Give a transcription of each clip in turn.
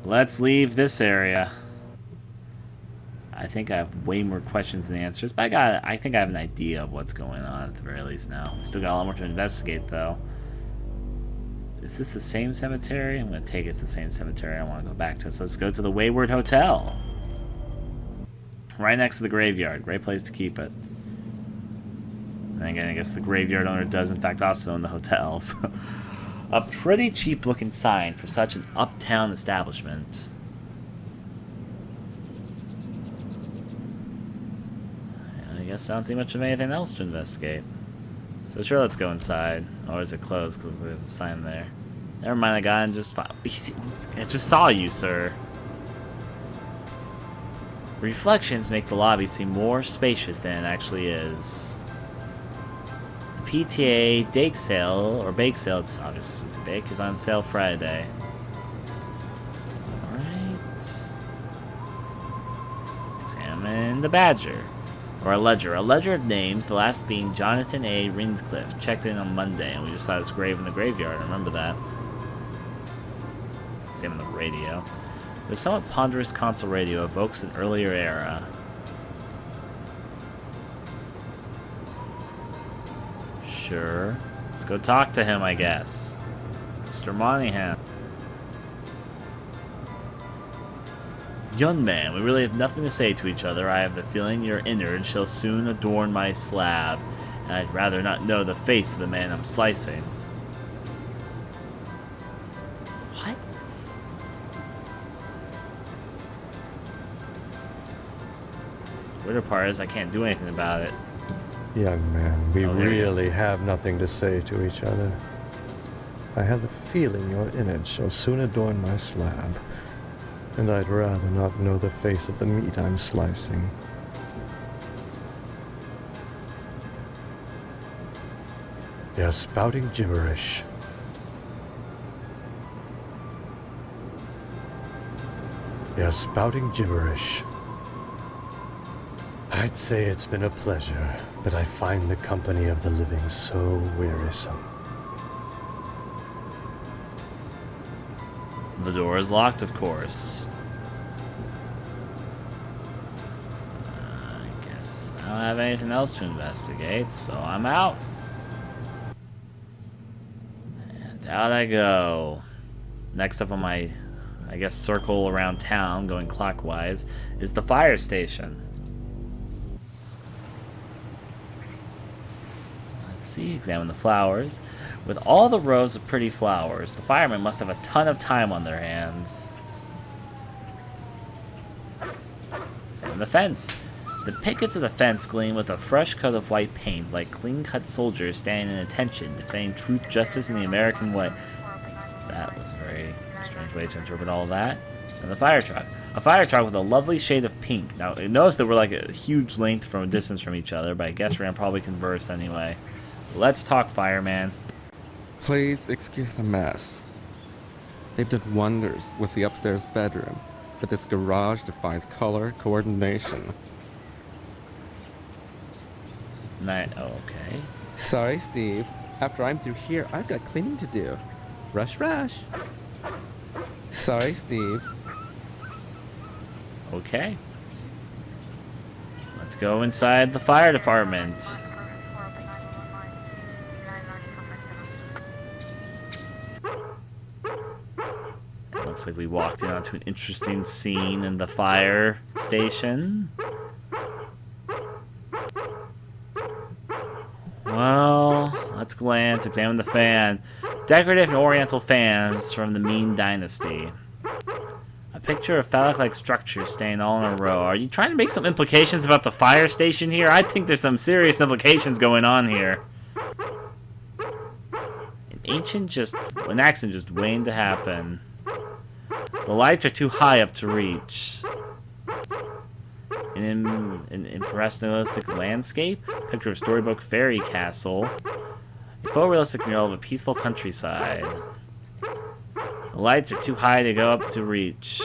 let's leave this area. I think I have way more questions than answers, but I think I have an idea of what's going on at the very least now. We still got a lot more to investigate, though. Is this the same cemetery? I'm going to take it to the same cemetery. I want to go back to it. So let's go to the Wayward Hotel. Right next to the graveyard. Great place to keep it. And again, I guess the graveyard owner does, in fact, also own the hotel. So a pretty cheap-looking sign for such an uptown establishment. I guess I don't see much of anything else to investigate. So sure, let's go inside. Or is it closed because there's a sign there? Never mind, I got in just fine. I just saw you, sir. Reflections make the lobby seem more spacious than it actually is. The PTA bake sale, it's obviously bake, is on sale Friday. Alright. Examine the badger. Or a ledger of names, the last being Jonathan A. Rinscliffe. Checked in on Monday, and we just saw his grave in the graveyard. I remember that. Examine the radio. The somewhat ponderous console radio evokes an earlier era. Sure. Let's go talk to him, I guess. Mr. Monahan. Young man, we really have nothing to say to each other. I have the feeling your innards shall soon adorn my slab, and I'd rather not know the face of the man I'm slicing. What? The weird part is I can't do anything about it. Young man, we really have nothing to say to each other. I have the feeling your innards shall soon adorn my slab, and I'd rather not know the face of the meat I'm slicing. You're spouting gibberish. You're spouting gibberish. I'd say it's been a pleasure, but I find the company of the living so wearisome. The door is locked, of course. I guess I don't have anything else to investigate, so I'm out. And out I go. Next up on my, I guess, circle around town, going clockwise, is the fire station. Let's see, examine the flowers. With all the rows of pretty flowers, the firemen must have a ton of time on their hands. Examine the fence. The pickets of the fence gleam with a fresh coat of white paint, like clean-cut soldiers standing in attention, defending truth, justice, and the American way. That was a very strange way to interpret all of that. And the fire truck. A fire truck with a lovely shade of pink. Now, notice that we're like a huge length from a distance from each other, but I guess we're gonna probably converse anyway. Let's talk, fireman. Please excuse the mess. They've done wonders with the upstairs bedroom, but this garage defies color coordination. Okay. Sorry, Steve. After I'm through here, I've got cleaning to do. Rush, rush. Sorry, Steve. Okay. Let's go inside the fire department. Looks like we walked in onto an interesting scene in the fire station. Well, let's glance, examine the fan. Decorative and oriental fans from the Ming Dynasty. A picture of phallic-like structures staying all in a row. Are you trying to make some implications about the fire station here? I think there's some serious implications going on here. An accident just waiting to happen. The lights are too high up to reach. An impressionistic landscape, picture of storybook fairy castle, a photorealistic mural of a peaceful countryside. The lights are too high to go up to reach.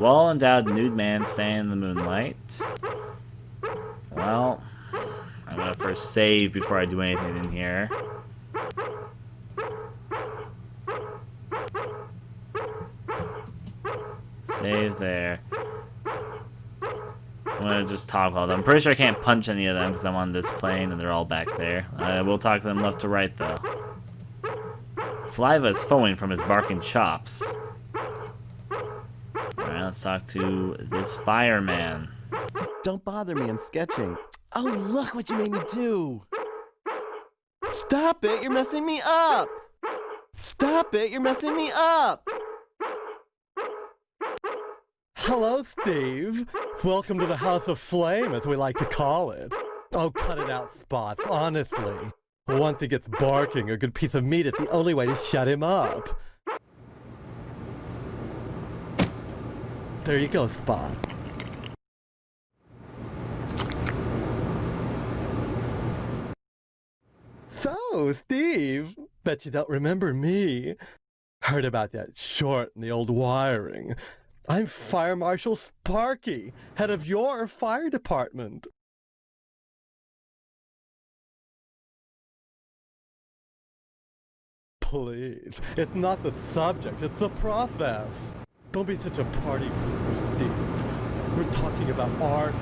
Well-endowed nude man standing in the moonlight. Well, I'm gonna first save before I do anything in here. Save there. I'm gonna just talk all of them. I'm pretty sure I can't punch any of them because I'm on this plane and they're all back there. I will talk to them left to right though. Saliva is foaming from his barking chops. Alright, let's talk to this fireman. Don't bother me, I'm sketching. Oh, look what you made me do! Stop it, you're messing me up! Stop it, you're messing me up! Hello, Steve. Welcome to the House of Flame, as we like to call it. Oh, cut it out, Spots, honestly. Once he gets barking, a good piece of meat is the only way to shut him up. There you go, Spot. So, Steve, bet you don't remember me. Heard about that short in the old wiring. I'm Fire Marshal Sparky, head of your fire department. Please, it's not the subject, it's the process. Don't be such a party pooper, Steve. We're talking about art.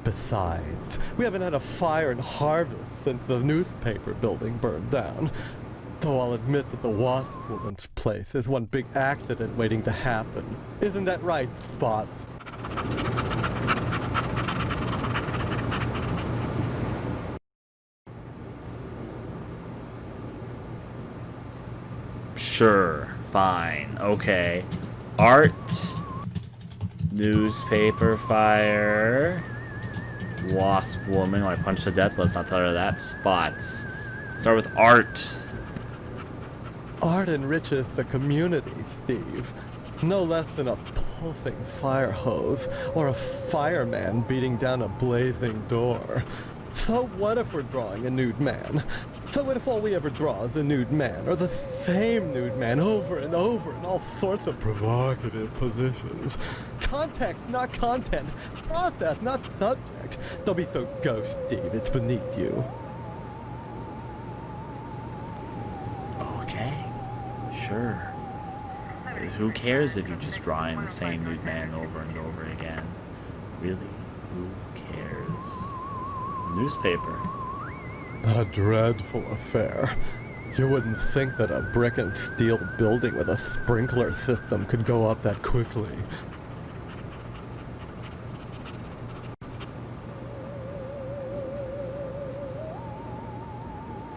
Besides, we haven't had a fire in Harvest since the newspaper building burned down. Though I'll admit that the Wasp Woman's place is one big accident waiting to happen. Isn't that right, Spots? Sure, fine, okay. Art, newspaper fire, Wasp Woman, who I punched to death, let's not tell her that. Spots. Start with art. Art enriches the community, Steve. No less than a pulsing fire hose or a fireman beating down a blazing door. So what if we're drawing a nude man? So what if all we ever draw is a nude man, or the same nude man over and over in all sorts of provocative positions? Context, not content. Process, not subject. Don't be so gauche, Steve. It's beneath you. Okay, sure. Who cares if you're just drawing the same nude man over and over again? Really? Who cares? Newspaper. A dreadful affair. You wouldn't think that a brick and steel building with a sprinkler system could go up that quickly.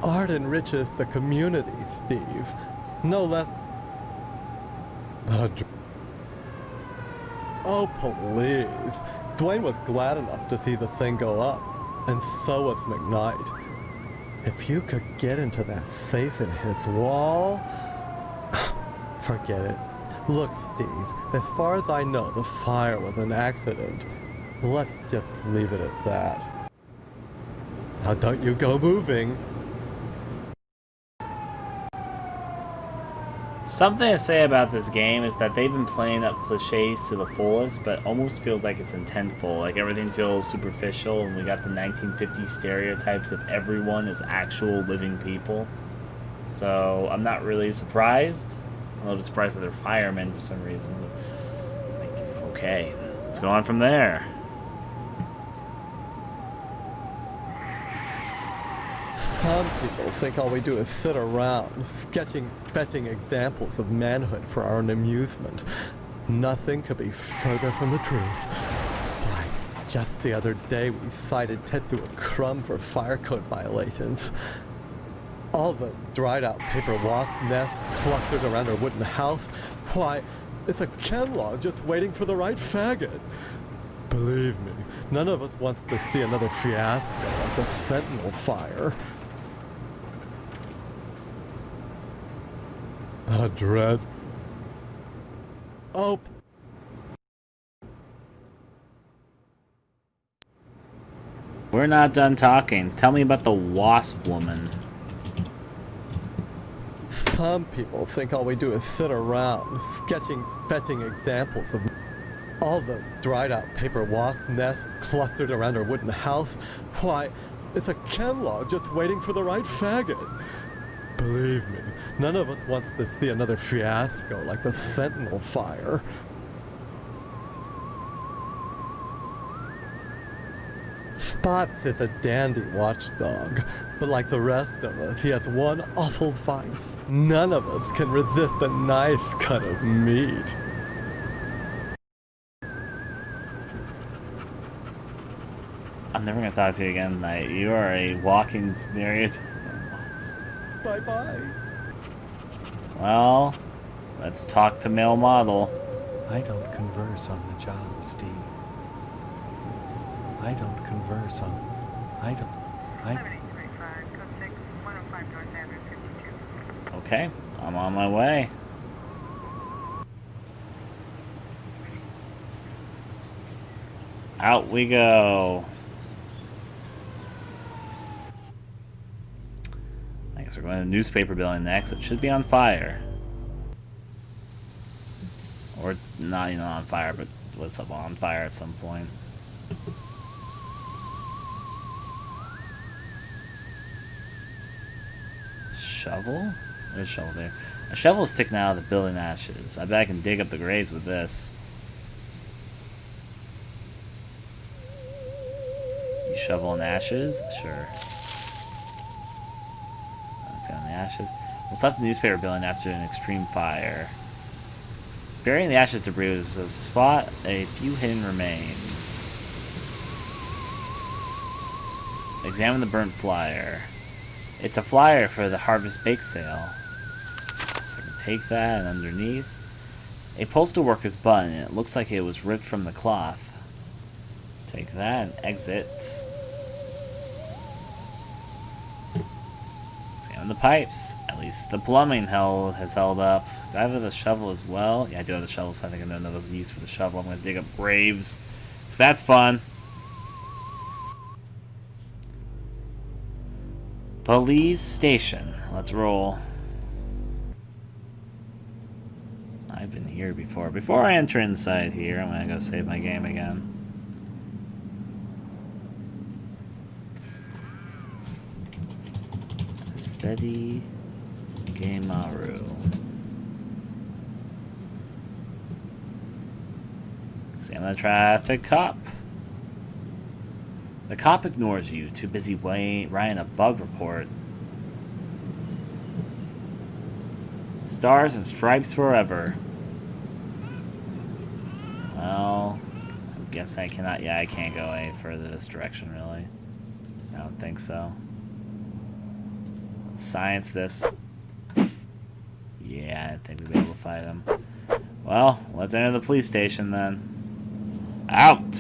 Art enriches the community, Steve. No less... Oh, please. Dwayne was glad enough to see the thing go up, and so was McKnight. If you could get into that safe in his wall... Forget it. Look, Steve, as far as I know, the fire was an accident. Let's just leave it at that. Now don't you go moving. Something to say about this game is that they've been playing up cliches to the fullest, but almost feels like it's intentful. Like everything feels superficial, and we got the 1950s stereotypes of everyone as actual living people. So I'm not really surprised. I'm a little bit surprised that they're firemen for some reason. Like, okay, let's go on from there. Some people think all we do is sit around, fetching examples of manhood for our own amusement. Nothing could be further from the truth. Why, just the other day we cited Tetsuo Crumb for fire code violations. All the dried out paper wasp nests clustered around our wooden house. Why, it's a chem log just waiting for the right faggot. Believe me, none of us wants to see another fiasco like the Sentinel fire. A dread. Oh. We're not done talking. Tell me about the Wasp Woman. Some people think all we do is sit around, fetching examples of all the dried out paper wasp nests clustered around our wooden house. Why, it's a chem log just waiting for the right faggot. Believe me, None of us wants to see another fiasco like the Sentinel fire. Spots is a dandy watchdog, but like the rest of us, he has one awful vice. None of us can resist a nice cut of meat. I'm never gonna talk to you again tonight. You are a walking stereotype. Bye-bye. Well, let's talk to male model. I don't converse on the job, Steve. I don't converse on... I... 7835, code 6, 105 North Avenue, 52. Okay, I'm on my way. Out we go. I guess we're going to the newspaper building next. It should be on fire. Or not even on fire, but what's up on fire at some point. Shovel? There's a shovel there. A shovel is sticking out of the building ashes. I bet I can dig up the graves with this. You shovel in ashes? Sure. Let's go in the ashes. We'll stop the newspaper building after an extreme fire. Burying the ashes debris is a spot a few hidden remains. Examine the burnt flyer. It's a flyer for the Harvest Bake Sale. So I can take that, and underneath, a postal worker's button. It looks like it was ripped from the cloth. Take that and exit. Examine the pipes. At least the plumbing has held up. Do I have the shovel as well? Yeah, I do have the shovel, so I think I know another use for the shovel. I'm going to dig up graves, because that's fun. Police station. Let's roll. I've been here before. Before I enter inside here, I'm going to go save my game again. AestheticGamer. Examine the traffic cop. The cop ignores you, too busy writing a bug report. Stars and stripes forever. Well, I guess I cannot. Yeah, I can't go any further this direction, really. I don't think so. Let's science this. Yeah, I didn't think we'd be able to fight him. Well, let's enter the police station then. Out!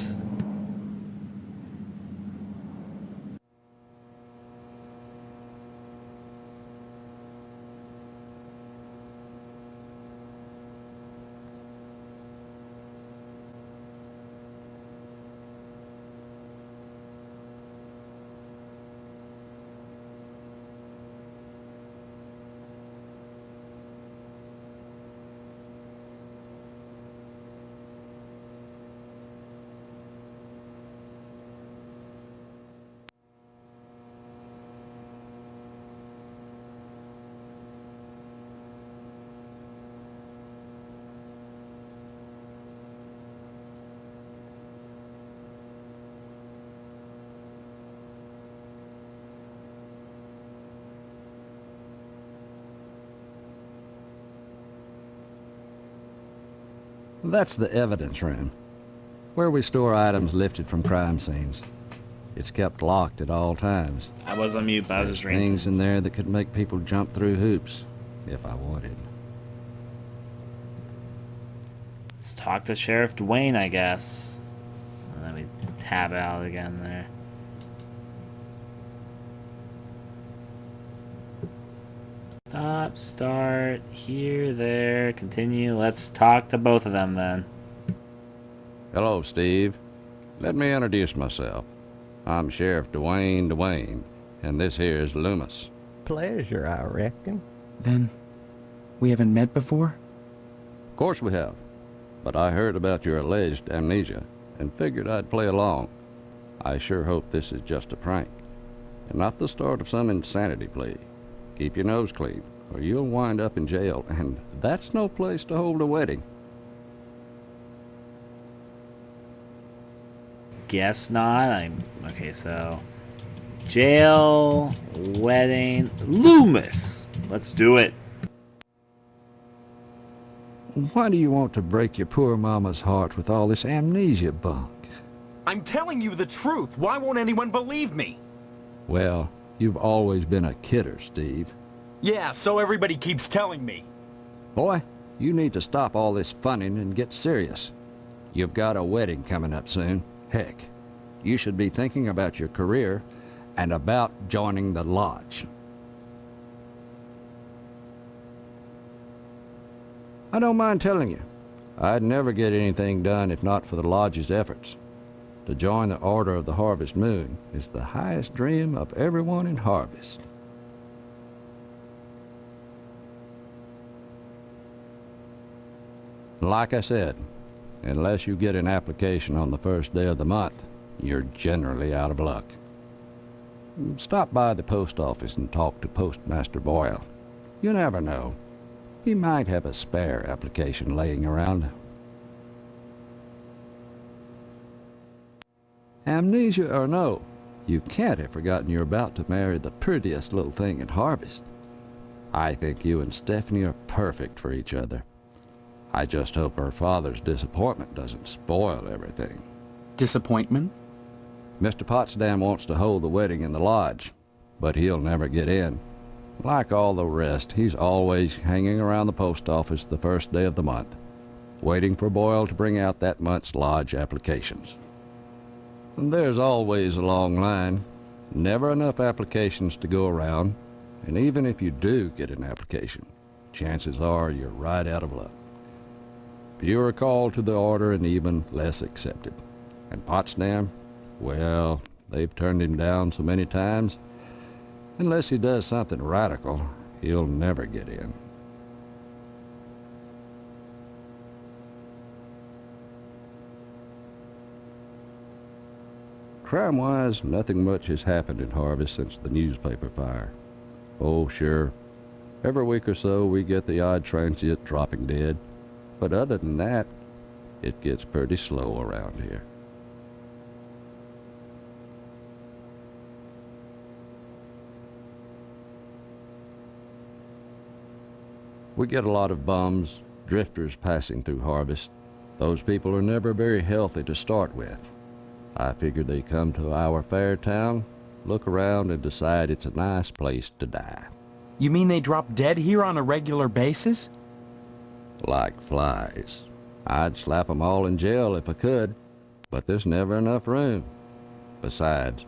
That's the evidence room, where we store items lifted from crime scenes. It's kept locked at all times. I was on mute, but I was just reading Things in there that could make people jump through hoops, if I wanted. Let's talk to Sheriff Dwayne, I guess. Let me tab out again there. Stop, start, here, there, continue. Let's talk to both of them then. Hello, Steve. Let me introduce myself. I'm Sheriff Dwayne, and this here's Loomis. Pleasure, I reckon. Then, we haven't met before? Of course we have, but I heard about your alleged amnesia and figured I'd play along. I sure hope this is just a prank, and not the start of some insanity plea. Keep your nose clean, or you'll wind up in jail, and that's no place to hold a wedding. Guess not. Okay, so jail, wedding, Loomis. Let's do it. Why do you want to break your poor mama's heart with all this amnesia bunk? I'm telling you the truth. Why won't anyone believe me? Well, you've always been a kidder, Steve. Yeah, so everybody keeps telling me. Boy, you need to stop all this funning and get serious. You've got a wedding coming up soon. Heck, you should be thinking about your career and about joining the lodge. I don't mind telling you, I'd never get anything done if not for the lodge's efforts. To join the Order of the Harvest Moon is the highest dream of everyone in Harvest. Like I said, unless you get an application on the first day of the month, you're generally out of luck. Stop by the post office and talk to Postmaster Boyle. You never know. He might have a spare application laying around. Amnesia or no, you can't have forgotten you're about to marry the prettiest little thing in Harvest. I think you and Stephanie are perfect for each other. I just hope her father's disappointment doesn't spoil everything. Disappointment? Mr. Potsdam wants to hold the wedding in the lodge, but he'll never get in. Like all the rest, he's always hanging around the post office the first day of the month, waiting for Boyle to bring out that month's lodge applications. And there's always a long line, never enough applications to go around, and even if you do get an application, chances are you're right out of luck. Fewer called to the order and even less accepted. And Potsdam, well, they've turned him down so many times, unless he does something radical, he'll never get in. Crime-wise, nothing much has happened in Harvest since the newspaper fire. Oh, sure, every week or so we get the odd transient dropping dead, but other than that, it gets pretty slow around here. We get a lot of bums, drifters passing through Harvest. Those people are never very healthy to start with. I figure they come to our fair town, look around and decide it's a nice place to die. You mean they drop dead here on a regular basis? Like flies. I'd slap 'em all in jail if I could, but there's never enough room. Besides,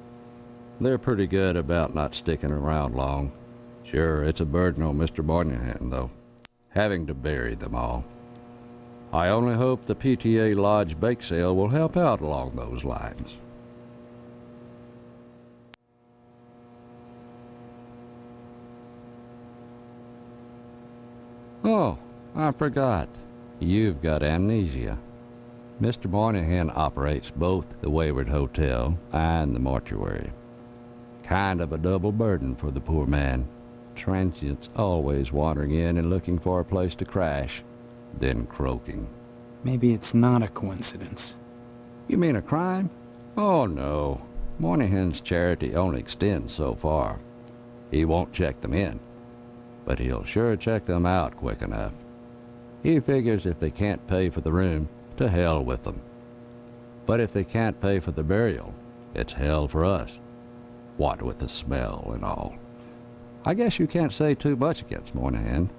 they're pretty good about not sticking around long. Sure, it's a burden on Mr. Moynihan, though, having to bury them all. I only hope the PTA Lodge bake sale will help out along those lines. Oh, I forgot. You've got amnesia. Mr. Moynihan operates both the Wayward Hotel and the mortuary. Kind of a double burden for the poor man. Transients always wandering in and looking for a place to crash, then croaking. Maybe it's not a coincidence. You mean a crime? Oh, no. Moynihan's charity only extends so far. He won't check them in, but he'll sure check them out quick enough. He figures if they can't pay for the room, to hell with them. But if they can't pay for the burial, it's hell for us. What with the smell and all. I guess you can't say too much against Moynihan.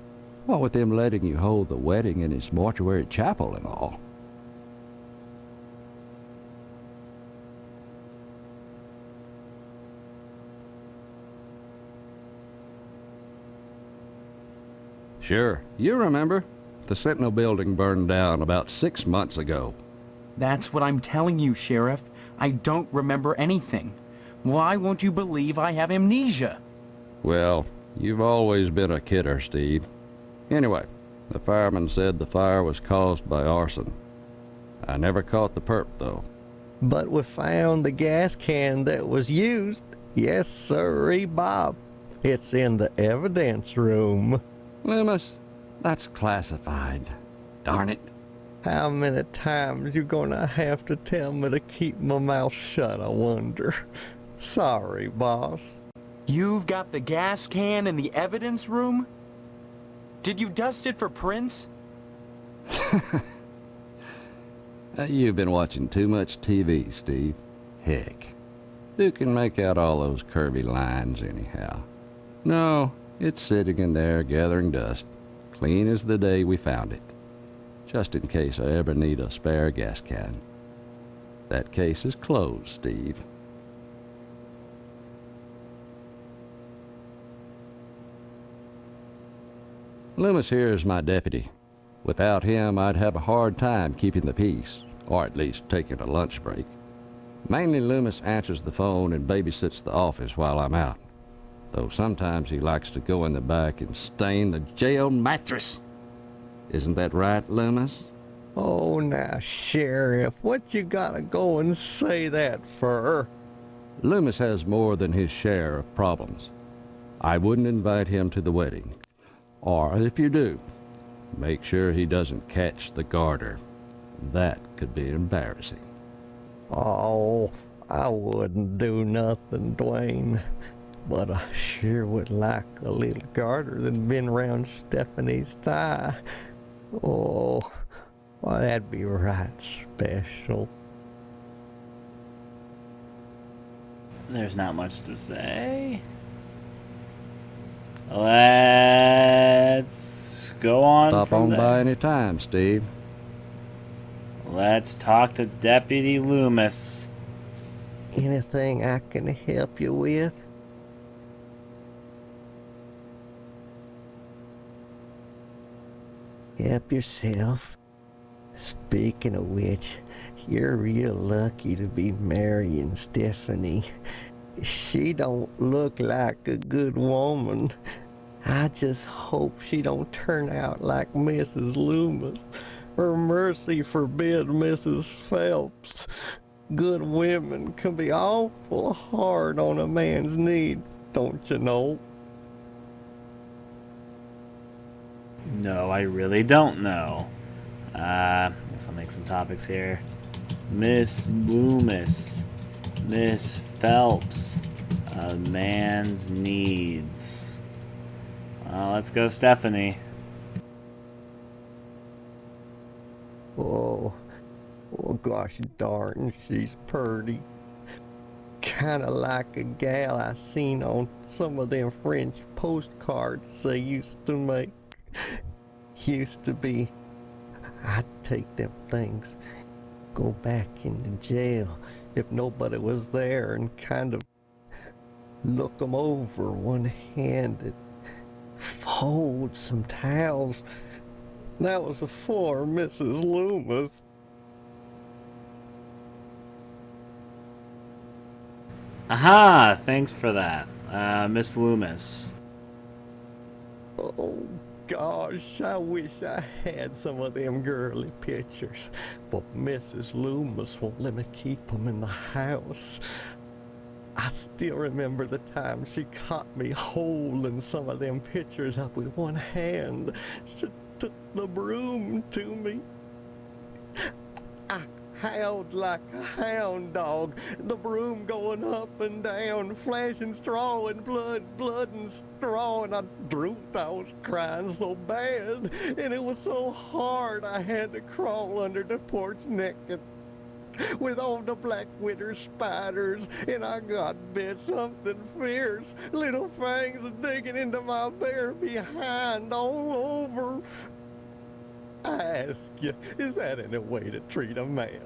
What with him letting you hold the wedding in his mortuary chapel and all. Sure, you remember. The Sentinel building burned down about 6 months ago. That's what I'm telling you, Sheriff. I don't remember anything. Why won't you believe I have amnesia? Well, you've always been a kidder, Steve. Anyway, the fireman said the fire was caused by arson. I never caught the perp, though. But we found the gas can that was used. Yes, sirree, Bob. It's in the evidence room. Loomis, that's classified. Darn it. How many times you gonna have to tell me to keep my mouth shut, I wonder? Sorry, boss. You've got the gas can in the evidence room? Did you dust it for prints? You've been watching too much TV, Steve. Heck, who can make out all those curvy lines anyhow? No, it's sitting in there gathering dust, clean as the day we found it. Just in case I ever need a spare gas can. That case is closed, Steve. Loomis here is my deputy. Without him, I'd have a hard time keeping the peace, or at least taking a lunch break. Mainly Loomis answers the phone and babysits the office while I'm out, though sometimes he likes to go in the back and stain the jail mattress. Isn't that right, Loomis? Oh, now, Sheriff, what you gotta go and say that for? Loomis has more than his share of problems. I wouldn't invite him to the wedding. Or if you do, make sure he doesn't catch the garter. That could be embarrassing. Oh, I wouldn't do nothing, Dwayne. But I sure would like a little garter than been around Stephanie's thigh. Oh, well, that'd be right special. There's not much to say. Let's go on Stop from on there. by any time, Steve. Let's talk to Deputy Loomis. Anything I can help you with? Help yourself. Speaking of which, you're real lucky to be marrying Stephanie. She don't look like a good woman. I just hope she don't turn out like Mrs. Loomis, or mercy forbid Mrs. Phelps. Good women can be awful hard on a man's needs, don't you know? No, I really don't know. Guess I'll make some topics here. Miss Loomis. Miss Phelps. A man's needs. Let's go, Stephanie. Oh gosh darn, she's purty. Kinda like a gal I seen on some of them French postcards they used to make. Used to be, I'd take them things, go back into jail if nobody was there and kind of look them over one-handed, fold some towels. That was before Mrs. Loomis. Aha! Thanks for that, Miss Loomis. Oh gosh, I wish I had some of them girly pictures, but Mrs. Loomis won't let me keep them in the house. I still remember the time she caught me holding some of them pictures up with one hand. She took the broom to me. I howled like a hound dog, the broom going up and down, flashing straw and blood and straw, and I drooped. I was crying so bad, and it was so hard I had to crawl under the porch naked with all the black widow spiders, and I got bit something fierce, little fangs digging into my bare behind all over. I ask you, is that any way to treat a man?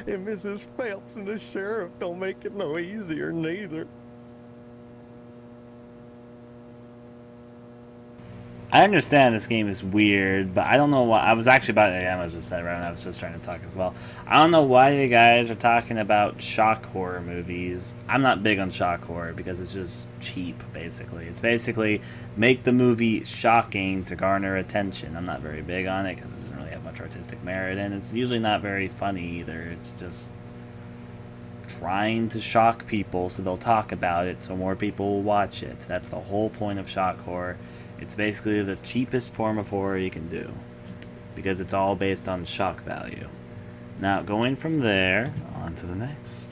And Mrs. Phelps and the sheriff don't make it no easier neither. I understand this game is weird, but I don't know why. I was actually about to, I was just sitting around, I was just trying to talk as well. I don't know why you guys are talking about shock horror movies. I'm not big on shock horror because it's just cheap, basically. It's basically make the movie shocking to garner attention. I'm not very big on it because it doesn't really have much artistic merit, and it's usually not very funny either. It's just trying to shock people so they'll talk about it so more people will watch it. That's the whole point of shock horror. It's basically the cheapest form of horror you can do because it's all based on shock value. Now, going from there on to the next.